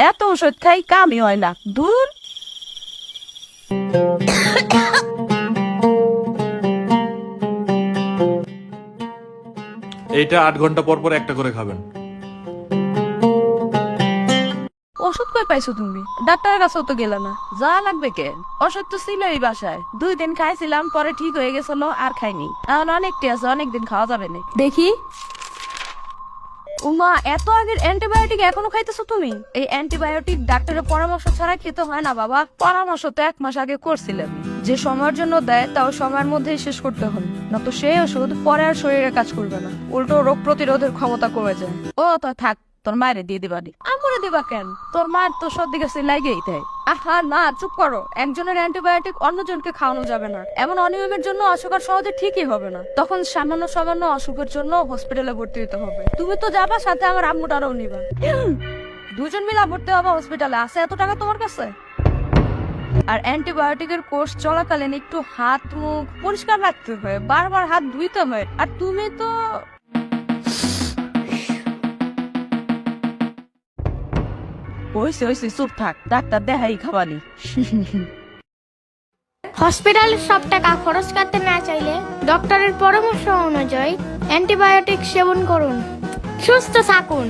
এত ওষুধ খাই কামই হয় না, দূর। এইটা 8 ঘন্টা পর পর একটা করে খাবেন। ওষুধ কই পাইছো তুমি? ডাক্তারের কাছেও তো গেল না। যা লাগবে কে? ওষুধ তো ছিল এই বাসায়, 2 দিন খাইছিলাম, পরে ঠিক হয়ে গেছিল, আর খাইনি। এখন অনেকটি আছে, অনেকদিন খাওয়া যাবে না। দেখি। উমা, এত আগের অ্যান্টিবায়োটিক এখনো খাইতেছো তুমি? এই অ্যান্টিবায়োটিক ডাক্তারের পরামর্শ ছাড়া খেতে হয় না বাবা। পরামর্শ তো 1 মাস আগে করছিলাম। যে সময়ের জন্য দেয় তাও সময়ের মধ্যেই শেষ করতে হবে, না তো সেই ওষুধ পরে আর শরীরে কাজ করবে না, উল্টো রোগ প্রতিরোধের ক্ষমতা কমে যায়। ও তো থাক, তোর মায়ের দিয়ে দিবানি। আমরে দিবা কেন? তোর মায়ের তো সর্দি কাশি লাগেই তাই। আহা না, চুপ করো। একজনের অ্যান্টিবায়োটিক অন্যজনকে খাওয়ানো যাবে না। এমন অনিয়মের জন্য অসুখ আর সহজে ঠিকই হবে না। তখন সামান্য সামান্য অসুখের জন্য হসপিটালে ভর্তি হতে হবে। তুমি তো যাবা, সাথে আমার আম্মুটারও নিবা। দুজন মিলা ভর্তি হবে হসপিটালে। আছে এত টাকা তোমার কাছে? আর অ্যান্টিবায়োটিকের কোর্স চলাকালীন একটু হাত মুখ পরিষ্কার রাখতে হয়, বারবার হাত ধুইতে হয়। আর তুমি তো ওইসে চুপ থাক, ডাক্তার দেখাই খাবানি। হসপিটালের সব টাকা খরচ করতে না চাইলে ডক্টরের পরামর্শ অনুযায়ী অ্যান্টিবায়োটিক সেবন করুন। সুস্থ থাকুন।